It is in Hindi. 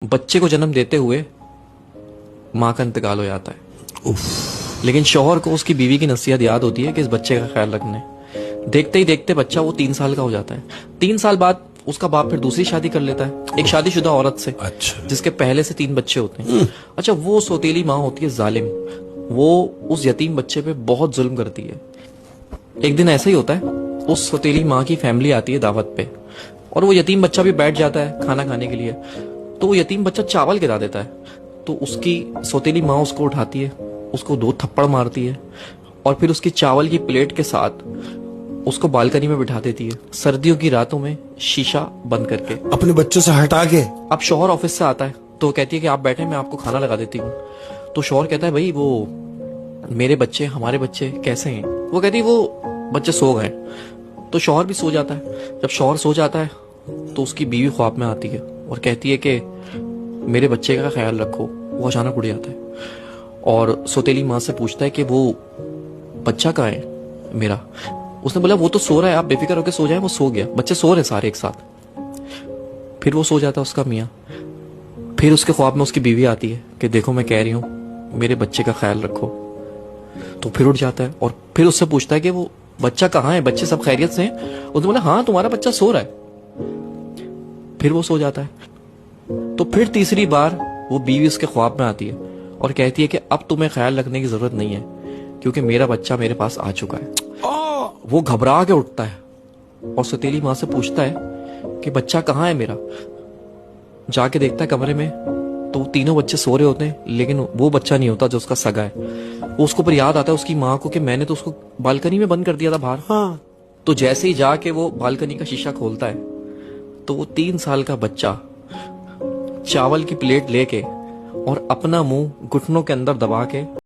बच्चे को जन्म देते हुए माँ का इंतकाल हो जाता है। लेकिन शौहर को उसकी बीवी की नसीहत याद होती है कि इस बच्चे का ख्याल रखना है। देखते ही देखते बच्चा वो 3 साल का हो जाता है। 3 साल बाद उसका बाप फिर दूसरी शादी कर लेता है एक शादीशुदा औरत से। अच्छा। जिसके पहले से 3 बच्चे होते हैं। अच्छा, वो सौतेली माँ होती है जालिम। वो उस यतीम बच्चे पे बहुत जुल्म करती है। एक दिन ऐसा ही होता है, उस सौतेली माँ की फैमिली आती है दावत पे और वो यतीम बच्चा भी बैठ जाता है खाना खाने के लिए। तो वो यतीम बच्चा चावल गिरा देता है। तो उसकी सौतेली माँ उसको उठाती है, उसको 2 थप्पड़ मारती है और फिर उसकी चावल की प्लेट के साथ उसको बालकनी में बिठा देती है, सर्दियों की रातों में शीशा बंद करके, अपने बच्चों से हटा के। अब शौहर ऑफिस से आता है तो कहती है कि आप बैठे, मैं आपको खाना लगा देती हूँ। तो शौहर कहता है, भाई वो मेरे बच्चे, हमारे बच्चे कैसे हैं? वो कहती है वो बच्चे सो गए। तो शौहर भी सो जाता है। जब शौहर सो जाता है तो उसकी बीवी ख्वाब में आती है और कहती है कि मेरे बच्चे का ख्याल रखो। वो अचानक उड़ जाता है और सौतेली माँ से पूछता है कि वो बच्चा कहाँ है मेरा? उसने बोला वो तो सो रहा है, आप बेफिक्र होकर सो जाए। वो सो गया, बच्चे सो रहे सारे एक साथ। फिर वो सो जाता है उसका मियाँ। फिर उसके ख्वाब में उसकी बीवी आती है कि देखो मैं कह रही हूँ मेरे बच्चे का ख्याल रखो। तो फिर उठ जाता है और फिर उससे पूछता है कि वो बच्चा कहाँ है, बच्चे सब खैरियत से हैं? उसने बोला हाँ तुम्हारा बच्चा सो रहा है। फिर वो सो जाता है। तो फिर तीसरी बार वो बीवी उसके ख्वाब में आती है और कहती है कि अब तुम्हें ख्याल रखने की जरूरत नहीं है क्योंकि मेरा बच्चा मेरे पास आ चुका है। वो घबरा के उठता है और सौतेली माँ से पूछता है कि बच्चा कहाँ है मेरा? जाके देखता है कमरे में तो तीनों बच्चे सो रहे होते हैं, लेकिन वो बच्चा नहीं होता जो उसका सगा है। वो उसको पर याद आता है उसकी माँ को कि मैंने तो उसको बालकनी में बंद कर दिया था बाहर। हाँ। तो जैसे ही जाके वो बालकनी का शीशा खोलता है तो वो 3 साल का बच्चा चावल की प्लेट लेके और अपना मुंह घुटनों के अंदर दबा के